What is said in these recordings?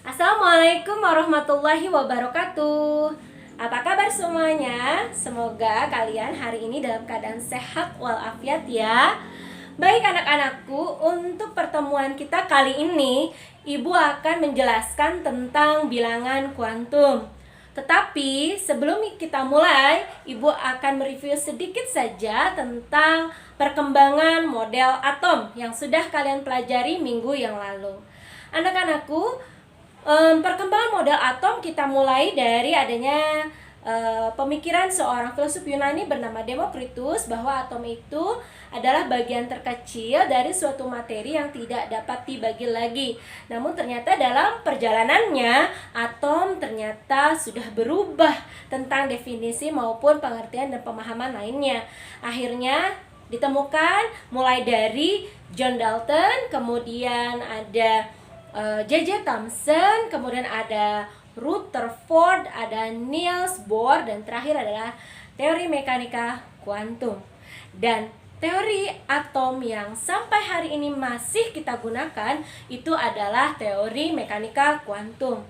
Assalamualaikum warahmatullahi wabarakatuh. Apa kabar semuanya? Semoga kalian hari ini dalam keadaan sehat walafiat ya. Baik anak-anakku, untuk pertemuan kita kali ini Ibu akan menjelaskan tentang bilangan kuantum. Tetapi sebelum kita mulai, Ibu akan mereview sedikit saja tentang perkembangan model atom yang sudah kalian pelajari minggu yang lalu. Anak-anakku, perkembangan model atom kita mulai dari adanya pemikiran seorang filsuf Yunani bernama Demokritus bahwa atom itu adalah bagian terkecil dari suatu materi yang tidak dapat dibagi lagi. Namun ternyata dalam perjalanannya atom ternyata sudah berubah tentang definisi maupun pengertian dan pemahaman lainnya. Akhirnya ditemukan mulai dari John Dalton, kemudian ada J.J. Thomson, kemudian ada Rutherford, ada Niels Bohr, dan terakhir adalah teori mekanika kuantum. Dan teori atom yang sampai hari ini masih kita gunakan itu adalah teori mekanika kuantum.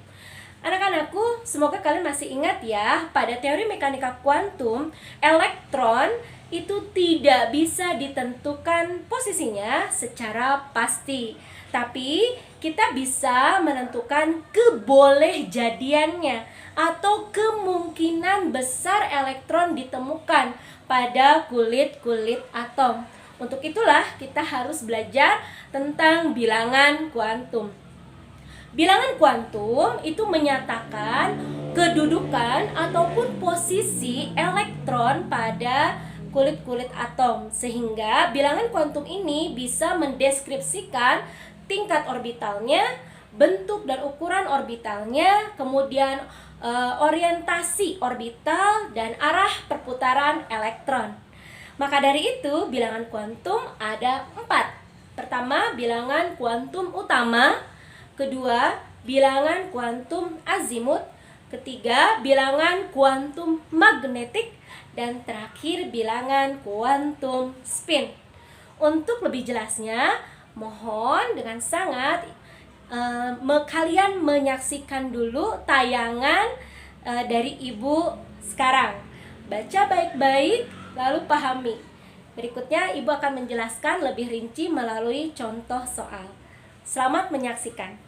Anak-anakku, semoga kalian masih ingat ya, pada teori mekanika kuantum, elektron itu tidak bisa ditentukan posisinya secara pasti. Tapi kita bisa menentukan kebolehjadiannya atau kemungkinan besar elektron ditemukan pada kulit-kulit atom. Untuk itulah kita harus belajar tentang bilangan kuantum. Bilangan kuantum itu menyatakan kedudukan ataupun posisi elektron pada kulit-kulit atom, sehingga bilangan kuantum ini bisa mendeskripsikan tingkat orbitalnya, bentuk dan ukuran orbitalnya, kemudian orientasi orbital dan arah perputaran elektron. Maka dari itu bilangan kuantum ada 4. Pertama, bilangan kuantum utama. Kedua, bilangan kuantum azimut. Ketiga, bilangan kuantum magnetik. Dan terakhir, bilangan kuantum spin. Untuk lebih jelasnya, mohon dengan sangat kalian menyaksikan dulu tayangan dari Ibu sekarang. Baca baik-baik, lalu pahami. Berikutnya Ibu akan menjelaskan lebih rinci melalui contoh soal. Selamat menyaksikan.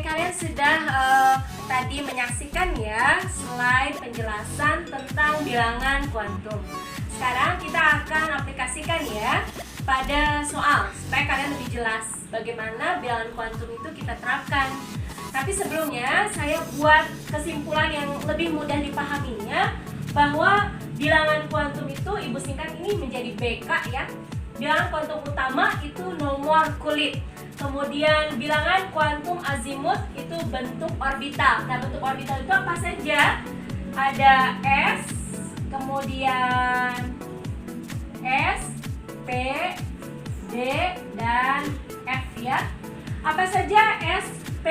Kalian sudah tadi menyaksikan ya slide penjelasan tentang bilangan kuantum. Sekarang kita akan aplikasikan ya pada soal supaya kalian lebih jelas bagaimana bilangan kuantum itu kita terapkan. Tapi sebelumnya saya buat kesimpulan yang lebih mudah dipahaminya bahwa bilangan kuantum itu Ibu singkat ini menjadi BK ya. Bilangan kuantum utama itu nomor kulit. Kemudian bilangan kuantum azimut itu bentuk orbital. Nah, bentuk orbital itu apa saja? Ada S, kemudian S, P, D, dan F ya. Apa saja S, P,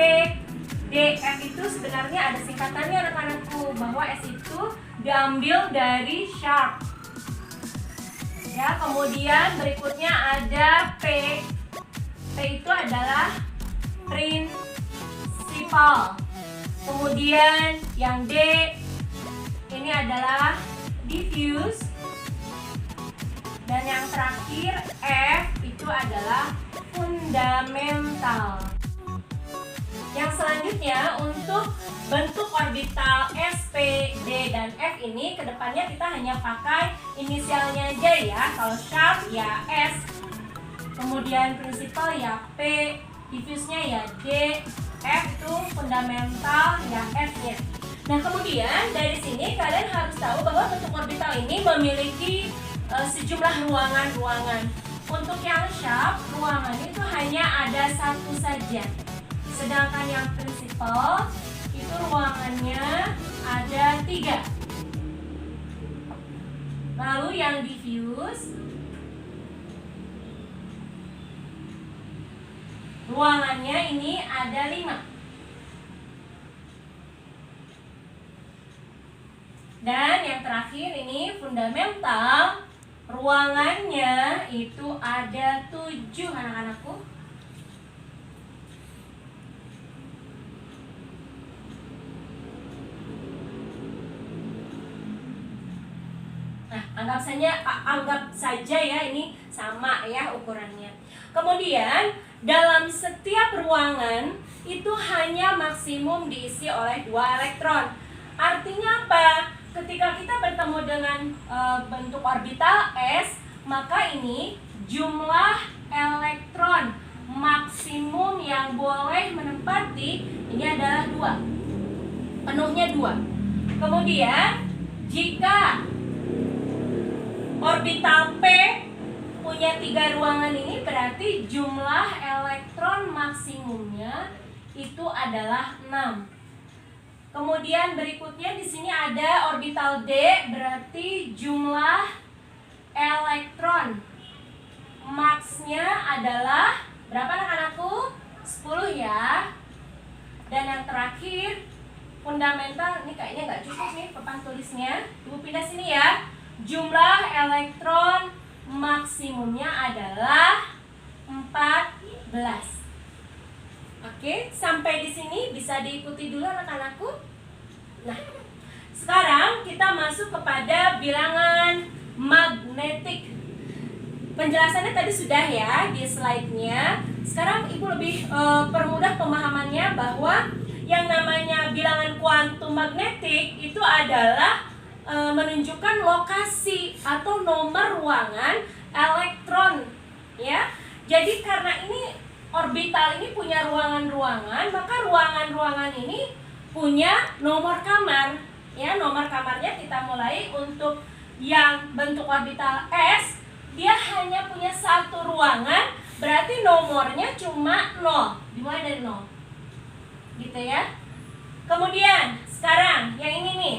D, F itu sebenarnya ada singkatannya anak-anakku, bahwa S itu diambil dari sharp. Ya, kemudian berikutnya ada P. P itu adalah principal. Kemudian yang D ini adalah diffuse. Dan yang terakhir F itu adalah fundamental. Yang selanjutnya untuk bentuk orbital S, P, D, dan F ini kedepannya kita hanya pakai inisialnya aja ya. Kalau sharp ya S, kemudian principal ya P, diffuse-nya ya D, F itu fundamental ya F-nya. Nah kemudian dari sini kalian harus tahu bahwa bentuk orbital ini memiliki sejumlah ruangan-ruangan. Untuk yang sharp, ruangan itu hanya ada satu saja. Sedangkan yang principal itu ruangannya ada 3. Lalu yang diffuse ruangannya ini ada 5. Dan yang terakhir ini fundamental, ruangannya itu ada 7 anak-anakku. Nah, anggap saja ya ini sama ya ukurannya. Kemudian dalam setiap ruangan itu hanya maksimum diisi oleh 2 elektron. Artinya apa? Ketika kita bertemu dengan bentuk orbital S, maka ini jumlah elektron maksimum yang boleh menempati ini adalah 2. Penuhnya 2. Kemudian jika orbital P punya 3 ruangan ini, berarti jumlah elektron maksimumnya itu adalah 6. Kemudian berikutnya di sini ada orbital D, berarti jumlah elektron maksnya adalah berapa anak-anakku? 10 ya. Dan yang terakhir fundamental, ini kayaknya nggak cukup nih papan tulisnya. Ibu pindah sini ya. Jumlah elektron maksimumnya adalah 14. Oke, sampai di sini bisa diikuti dulu anak-anakku. Nah, sekarang kita masuk kepada bilangan magnetik. Penjelasannya tadi sudah ya di slide-nya. Sekarang Ibu lebih permudah pemahamannya bahwa yang namanya bilangan kuantum magnetik itu adalah menunjukkan lokasi atau nomor ruangan elektron ya. Jadi karena ini orbital ini punya ruangan-ruangan, maka ruangan-ruangan ini punya nomor kamar. Ya, nomor kamarnya kita mulai untuk yang bentuk orbital S, dia hanya punya 1 ruangan, berarti nomornya cuma 0. Dimulai dari 0. Gitu ya. Kemudian, sekarang yang ini nih.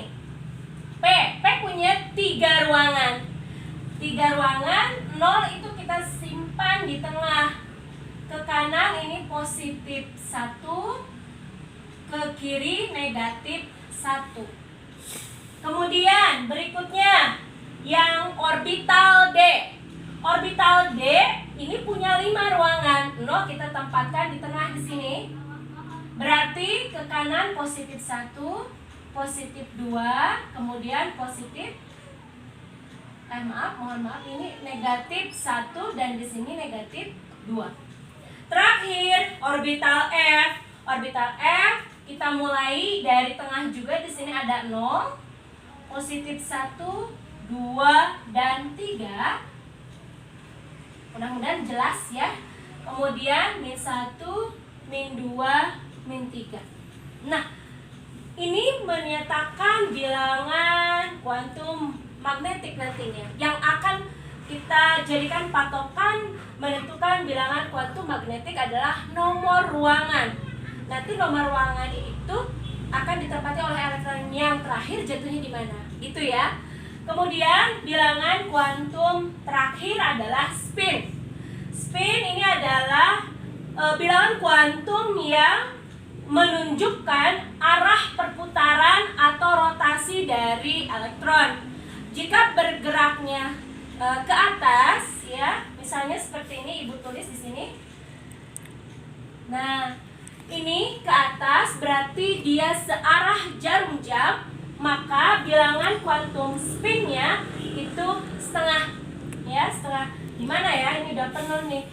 P punya 3 ruangan. 3 ruangan, 0 itu kita simpan di tengah. Ke kanan ini positif 1, ke kiri negatif 1. Kemudian berikutnya yang orbital D. Orbital D ini punya 5 ruangan. 0 kita tempatkan di tengah di sini. Berarti ke kanan positif 1, positif 2, kemudian positif mohon maaf ini negatif 1 dan di sini negatif 2. Terakhir, orbital F. Orbital F kita mulai dari tengah juga, di sini ada 0, positif 1, 2 dan 3. Mudah-mudahan jelas ya. Kemudian min 1, min 2, min 3. Nah, ini menyatakan bilangan kuantum magnetik nantinya yang akan kita jadikan patokan menentukan bilangan kuantum magnetik adalah nomor ruangan. Nanti nomor ruangan itu akan ditempati oleh elektron yang terakhir jatuhnya di mana, gitu ya. Kemudian bilangan kuantum terakhir adalah spin. Spin ini adalah bilangan kuantum yang menunjukkan arah perputaran atau rotasi dari elektron. Jika bergeraknya ke atas ya, misalnya seperti ini, Ibu tulis di sini. Nah, ini ke atas berarti dia searah jarum jam, maka bilangan kuantum spinnya itu setengah, ya setengah. Gimana ya, ini udah penuh nih.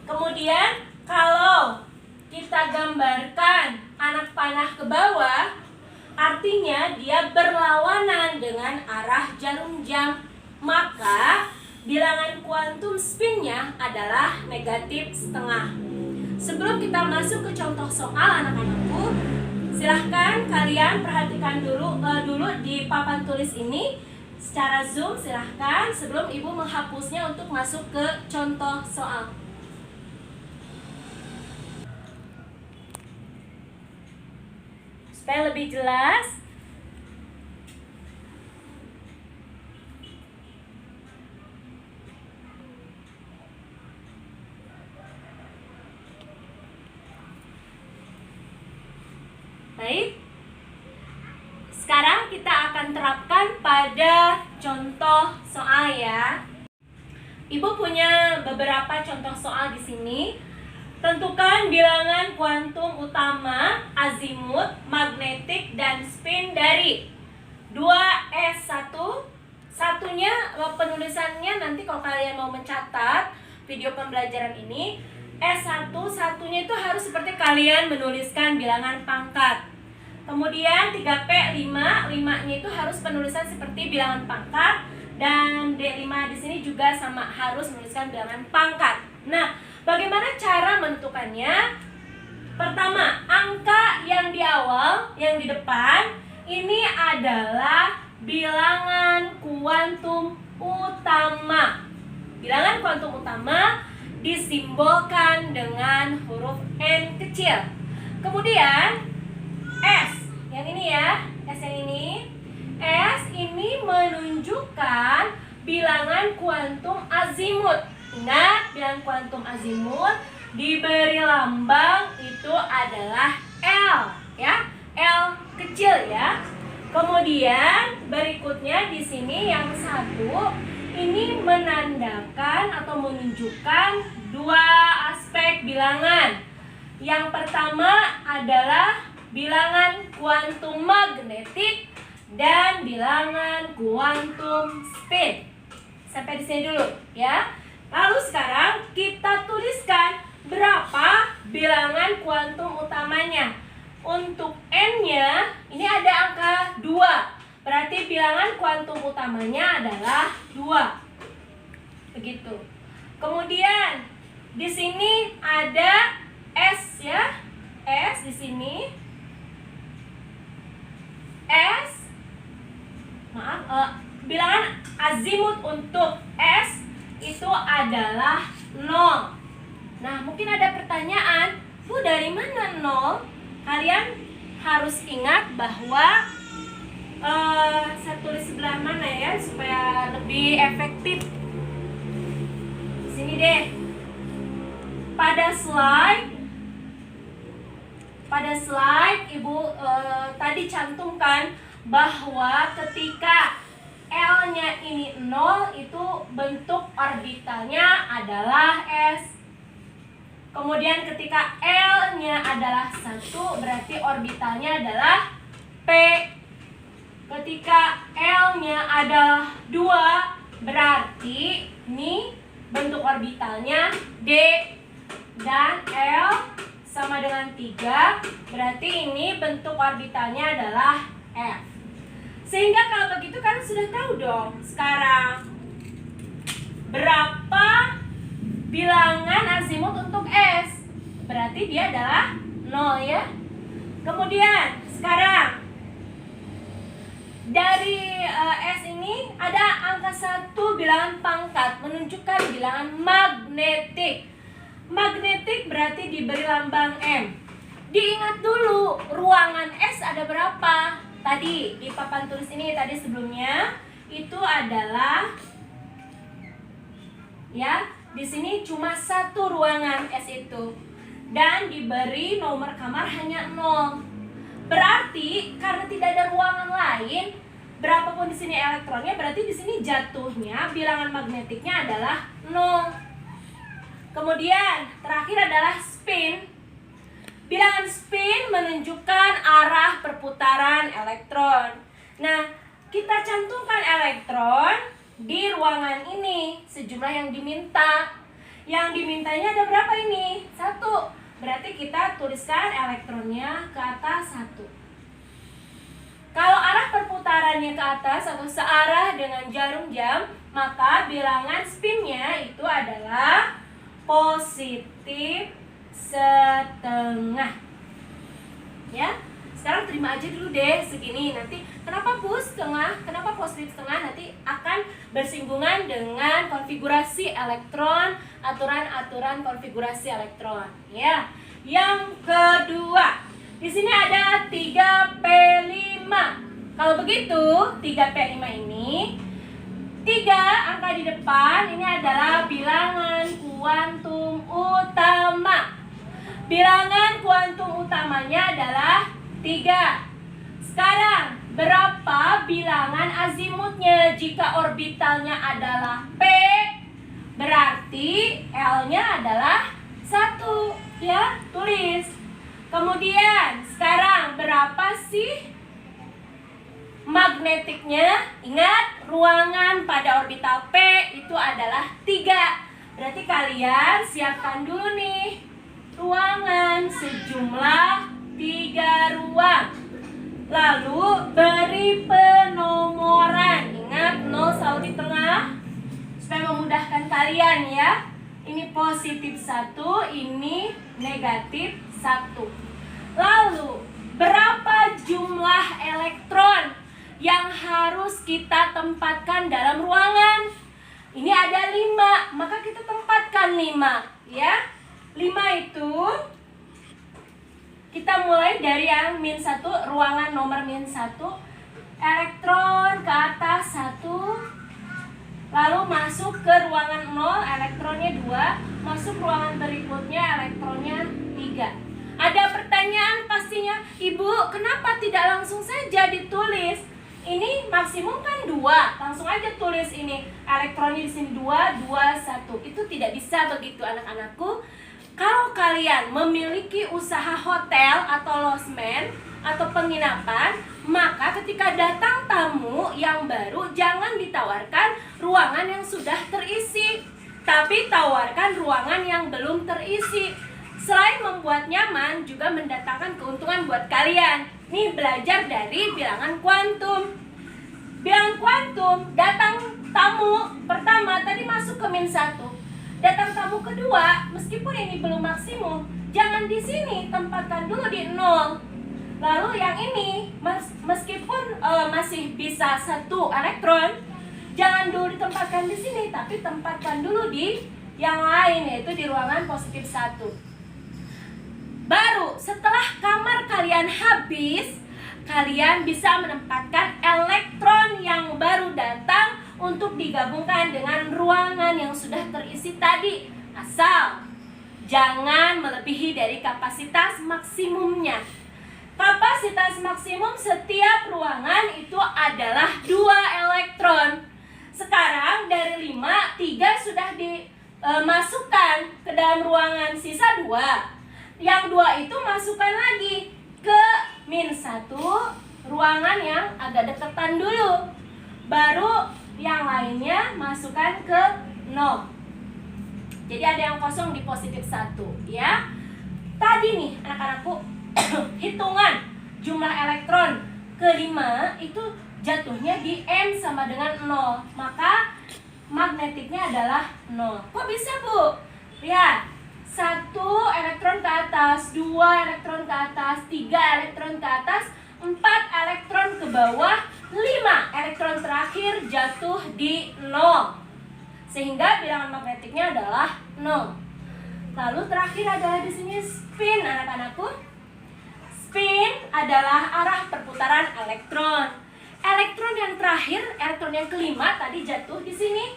Kemudian kalau kita gambarkan anak panah ke bawah, artinya dia berlawanan dengan arah jarum jam, maka bilangan kuantum spinnya adalah negatif setengah. Sebelum kita masuk ke contoh soal anak-anakku, silahkan kalian perhatikan dulu di papan tulis ini secara zoom, silahkan sebelum ibu menghapusnya untuk masuk ke contoh soal. Supaya lebih jelas, baik. Sekarang kita akan terapkan pada contoh soal ya. Ibu punya beberapa contoh soal di sini. Tentukan bilangan kuantum utama, azimut, magnetik, dan spin dari 2S1. Satunya penulisannya nanti kalau kalian mau mencatat video pembelajaran ini, S1 satunya itu harus seperti kalian menuliskan bilangan pangkat. Kemudian 3P 5, 5-nya itu harus penulisan seperti bilangan pangkat, dan D5 di sini juga sama harus menuliskan bilangan pangkat. Nah, bagaimana cara menentukannya? Pertama, angka yang di awal, yang di depan, ini adalah bilangan kuantum utama. Bilangan kuantum utama disimbolkan dengan huruf N kecil. Kemudian S, yang ini ya, S yang ini. S ini menunjukkan bilangan kuantum azimut. Ingat, bilangan kuantum azimut diberi lambang itu adalah L, ya, L kecil ya. Kemudian berikutnya di sini yang satu ini menandakan atau menunjukkan dua aspek bilangan. Yang pertama adalah bilangan kuantum magnetik dan bilangan kuantum spin. Sampai di sini dulu ya. Lalu sekarang kita tuliskan berapa bilangan kuantum utamanya. Untuk N-nya ini ada angka 2. Berarti bilangan kuantum utamanya adalah 2. Begitu. Kemudian di sini ada S ya. S di sini. S, bilangan azimut untuk S itu adalah 0. Nah, mungkin ada pertanyaan, Bu, dari mana 0? Kalian harus ingat bahwa saya tulis sebelah mana ya supaya lebih efektif. Sini deh. Pada slide Ibu tadi cantumkan bahwa ketika L-nya ini 0 itu bentuk orbitalnya adalah S. Kemudian ketika L-nya adalah 1 berarti orbitalnya adalah P. Ketika L-nya adalah 2 berarti ini bentuk orbitalnya D. Dan L sama dengan 3 berarti ini bentuk orbitalnya adalah F. Sehingga kalau begitu kan sudah tahu dong sekarang berapa bilangan azimut untuk S. Berarti dia adalah 0 ya. Kemudian sekarang dari S ini ada angka 1 bilangan pangkat menunjukkan bilangan magnetik. Magnetik berarti diberi lambang M. Diingat dulu ruangan S ada berapa? Tadi di papan tulis ini tadi sebelumnya itu adalah ya, di sini cuma 1 ruangan S itu dan diberi nomor kamar hanya 0. Berarti karena tidak ada ruangan lain, berapapun di sini elektronnya, berarti di sini jatuhnya bilangan magnetiknya adalah 0. Kemudian terakhir adalah spin. Bilangan spin menunjukkan arah perputaran elektron. Nah, kita cantumkan elektron di ruangan ini, sejumlah yang diminta. Yang dimintanya ada berapa ini? 1. Berarti kita tuliskan elektronnya ke atas 1. Kalau arah perputarannya ke atas atau searah dengan jarum jam, maka bilangan spinnya itu adalah positif setengah. Ya, sekarang terima aja dulu deh segini. Nanti kenapa setengah, kenapa positif setengah, nanti akan bersinggungan dengan konfigurasi elektron, aturan-aturan konfigurasi elektron. Ya, yang kedua, di sini ada 3P5. Kalau begitu 3P5 ini 3 angka di depan ini adalah bilangan kuantum utama. Bilangan kuantum utamanya adalah 3. Sekarang, berapa bilangan azimutnya? Jika orbitalnya adalah P, berarti L-nya adalah 1. Ya, tulis. Kemudian, sekarang berapa sih magnetiknya? Ingat, ruangan pada orbital P itu adalah 3. Berarti kalian siapkan dulu nih ruangan sejumlah 3 ruang. Lalu beri penomoran. Ingat, 0 selalu di tengah supaya memudahkan kalian ya. Ini positif 1, ini negatif 1. Lalu berapa jumlah elektron yang harus kita tempatkan dalam ruangan? Ini ada 5, maka kita tempatkan 5 ya. 5 itu kita mulai dari yang -1, ruangan nomor -1, elektron ke atas 1, lalu masuk ke ruangan 0, elektronnya 2, masuk ruangan berikutnya, elektronnya 3. Ada pertanyaan pastinya, Ibu, kenapa tidak langsung saja ditulis? Ini maksimum kan 2, langsung aja tulis ini elektronnya di sini 2, 2, 1. Itu tidak bisa begitu anak-anakku. Kalau kalian memiliki usaha hotel atau losmen atau penginapan, maka ketika datang tamu yang baru jangan ditawarkan ruangan yang sudah terisi, tapi tawarkan ruangan yang belum terisi. Selain membuat nyaman, juga mendatangkan keuntungan buat kalian. Nih, belajar dari bilangan kuantum. Bilangan kuantum, datang tamu pertama tadi masuk ke -1. Datang tamu kedua, meskipun ini belum maksimum, jangan di sini, tempatkan dulu di 0. Lalu yang ini, meskipun masih bisa 1 elektron, jangan dulu ditempatkan di sini, tapi tempatkan dulu di yang lain, yaitu di ruangan positif 1. Baru setelah kamar kalian habis, kalian bisa menempatkan elektron yang baru datang untuk digabungkan dengan ruangan yang sudah terisi tadi. Asal jangan melebihi dari kapasitas maksimumnya. Kapasitas maksimum setiap ruangan itu adalah 2 elektron. Sekarang dari 5, 3 sudah dimasukkan ke dalam ruangan, sisa 2. Yang 2 itu masukkan lagi ke -1, ruangan yang agak deketan dulu. Baru yang lainnya masukkan ke 0. Jadi ada yang kosong di positif 1 ya. Tadi nih anak-anakku hitungan jumlah elektron ke-5 itu jatuhnya di M sama dengan 0. Maka magnetiknya adalah 0. Kok bisa, Bu? Lihat, 1 elektron ke atas, 2 elektron ke atas, 3 elektron ke atas, 4 elektron ke bawah, 5 elektron terakhir jatuh di 0. Sehingga bilangan magnetiknya adalah 0. Lalu terakhir adalah di sini spin, anak-anakku. Spin adalah arah perputaran elektron. Elektron yang terakhir, elektron yang kelima tadi jatuh di sini.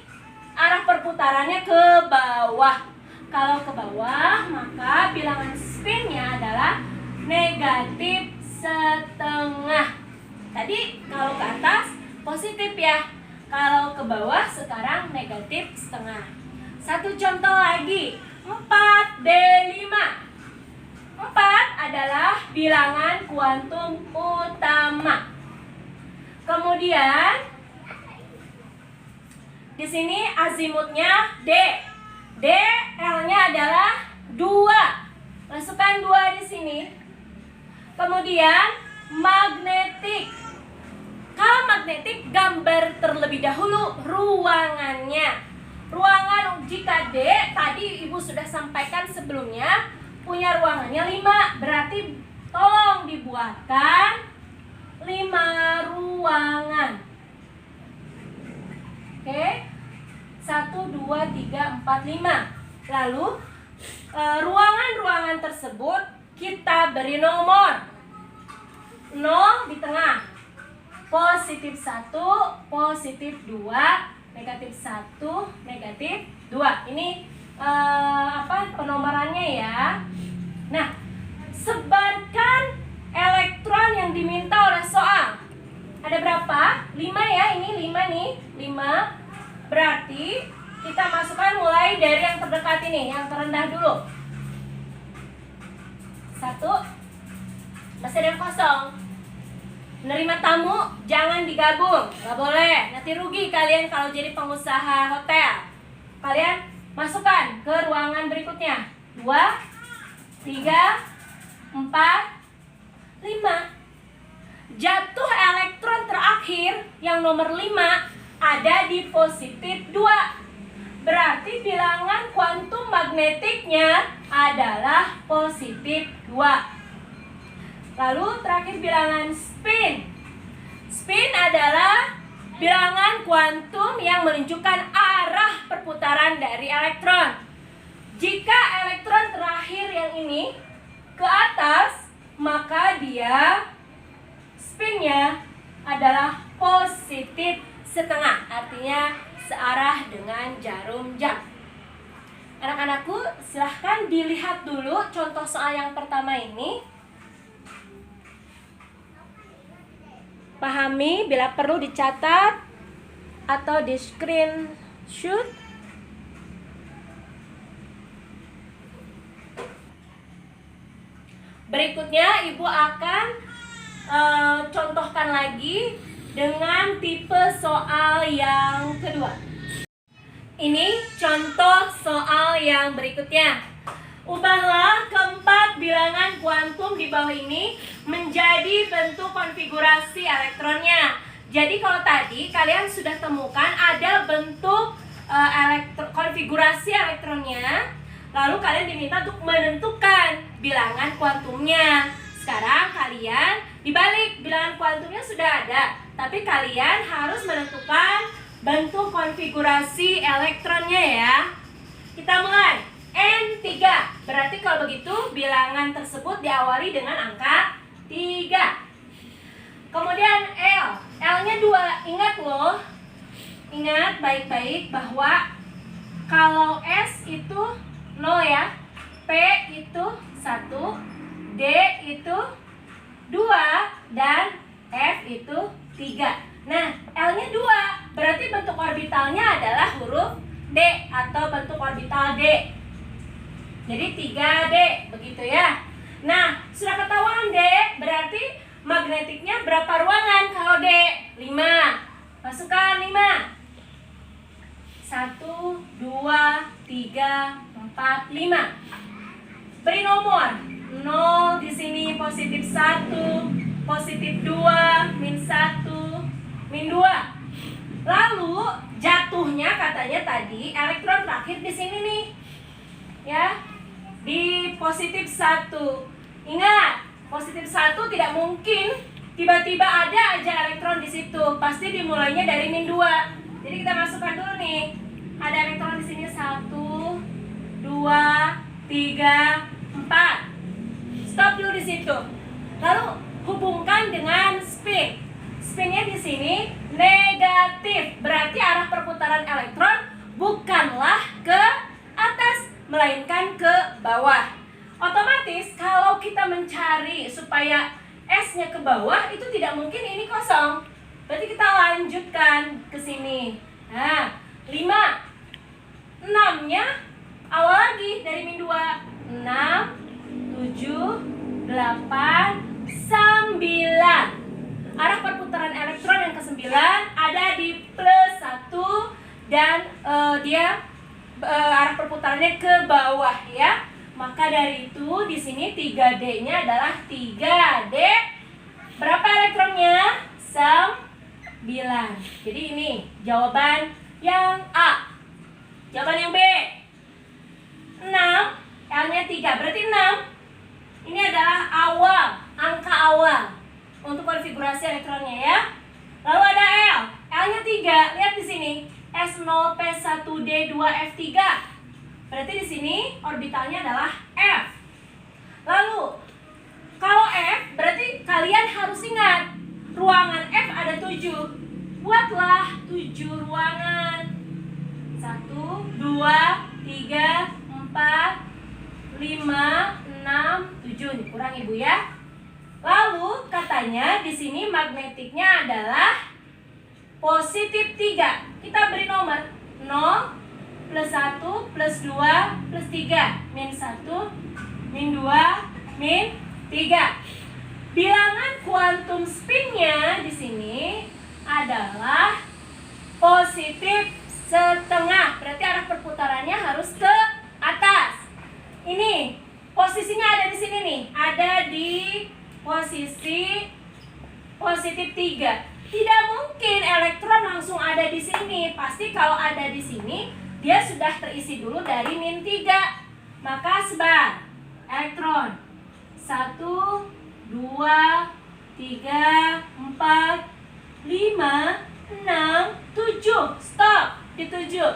Arah perputarannya ke bawah. Kalau ke bawah, maka bilangan spinnya adalah negatif setengah. Tadi kalau ke atas positif ya. Kalau ke bawah sekarang negatif setengah. Satu contoh lagi, 4D5. 4 adalah bilangan kuantum utama. Kemudian di sini azimutnya D. D, L-nya adalah 2. Masukkan 2 di sini. Kemudian magnetik. Kalau magnetik, gambar terlebih dahulu ruangannya. Ruangan jika D, tadi Ibu sudah sampaikan sebelumnya, punya ruangannya 5. Berarti tolong dibuatkan 5 ruangan. Oke, 1, 2, 3, 4, 5. Lalu ruangan-ruangan tersebut kita beri nomor. 0 di tengah, positif 1, positif 2, negatif 1, negatif 2. Ini penomorannya ya. Nah, sebarkan elektron yang diminta oleh soal. Ada berapa? 5 ya, ini 5 nih, 5. Berarti kita masukkan mulai dari yang terdekat ini, yang terendah dulu. 1. Masih ada yang kosong. Menerima tamu jangan digabung, nggak boleh. Nanti rugi kalian kalau jadi pengusaha hotel. Kalian masukkan ke ruangan berikutnya. 2, 3, 4, 5. Jatuh elektron terakhir yang nomor 5 ada di positif 2. Berarti bilangan kuantum magnetiknya adalah positif 2. Lalu terakhir bilangan spin. Spin adalah bilangan kuantum yang menunjukkan arah perputaran dari elektron. Jika elektron terakhir yang ini ke atas, maka dia spinnya adalah positif setengah, artinya searah dengan jarum jam. Anak-anakku, silahkan dilihat dulu contoh soal yang pertama ini. Pahami, bila perlu dicatat atau di screenshot. Berikutnya Ibu akan contohkan lagi dengan tipe soal yang kedua. Ini contoh soal yang berikutnya. Ubahlah keempat bilangan kuantum di bawah ini menjadi bentuk konfigurasi elektronnya. Jadi kalau tadi kalian sudah temukan ada bentuk konfigurasi elektronnya, lalu kalian diminta untuk menentukan bilangan kuantumnya. Sekarang kalian dibalik, bilangan kuantumnya sudah ada, tapi kalian harus menentukan bentuk konfigurasi elektronnya ya. Kita mulai. N3. Berarti kalau begitu bilangan tersebut diawali dengan angka 3. Kemudian L. L-nya 2. Ingat loh. Ingat baik-baik bahwa kalau S itu 0 ya. P itu 1, D itu 2, dan F itu 3. Nah, L-nya 2. Berarti bentuk orbitalnya adalah huruf D atau bentuk orbital D. Jadi 3D, begitu ya. Nah, sudah ketahuan D, berarti magnetiknya berapa ruangan kalau D? 5. Masukkan 5. 1, 2, 3, 4, 5. Beri nomor. 0 di sini positif 1, positif 2, min 1, min 2. Lalu jatuhnya katanya tadi elektron terakhir di sini nih. Ya. Di positif 1. Ingat, positif 1 tidak mungkin tiba-tiba ada aja elektron di situ. Pasti dimulainya dari min 2. Jadi kita masukkan dulu nih. Ada elektron di sini 1, 2, 3, 4. Stop dulu di situ. Lalu hubungkan dengan spin. Spinnya di sini negatif. Berarti arah perputaran elektron bukanlah ke atas, melainkan ke bawah. Otomatis kalau kita mencari supaya S-nya ke bawah, itu tidak mungkin ini kosong. Berarti kita lanjutkan ke sini. Nah, 5. 6-nya awal lagi dari min 2. 6, 7, 8, 9. Arah perputaran elektron yang ke-9 ada di +1 dan dia arah perputarannya ke bawah ya. Maka dari itu di sini 3D-nya adalah 3D. Berapa elektronnya? 9. Jadi ini jawaban yang A. Jawaban yang B. 6, L-nya 3. Berarti 6. Ini adalah awal, angka awal untuk konfigurasi elektronnya ya. Lalu ada L. L-nya 3. Lihat di sini. S0P1D2F3. Berarti di sini orbitalnya adalah F. Lalu kalau F berarti kalian harus ingat ruangan F ada 7. Buatlah 7 ruangan. 1, 2, 3, 4, 5, 6, 7. Dikurang Ibu ya. Lalu katanya di sini magnetiknya adalah positif 3. Kita beri nomor 0, +1, +2, +3, -1, -2, -3. Bilangan kuantum spinnya di sini adalah positif setengah. Berarti arah perputarannya harus ke atas. Ini posisinya ada di sini nih. Ada di posisi positif 3. Tidak mungkin elektron langsung ada di sini. Pasti kalau ada di sini, dia sudah terisi dulu dari -3. Maka sebar elektron 1, 2, 3, 4, 5, 6, 7. Stop di 7.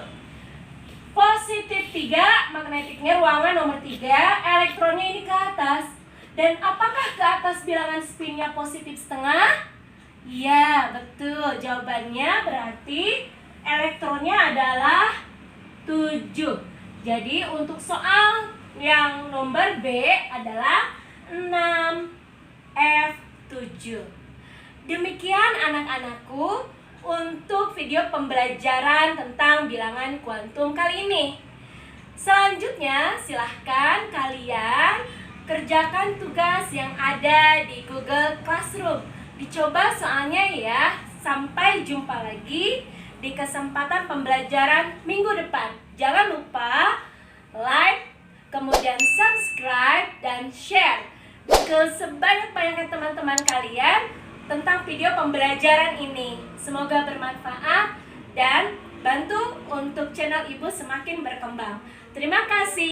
Positif 3, magnetiknya ruangan nomor 3, elektronnya ini ke atas. Dan apakah ke atas bilangan spinnya positif setengah? Iya, betul. Jawabannya berarti elektronnya adalah 7. Jadi untuk soal yang nomor B adalah 6F7. Demikian anak-anakku untuk video pembelajaran tentang bilangan kuantum kali ini. Selanjutnya silahkan kalian kerjakan tugas yang ada di Google Classroom. Dicoba soalnya ya. Sampai jumpa lagi di kesempatan pembelajaran minggu depan. Jangan lupa like, kemudian subscribe dan share ke sebanyak-banyaknya teman-teman kalian tentang video pembelajaran ini. Semoga bermanfaat dan bantu untuk channel Ibu semakin berkembang. Terima kasih.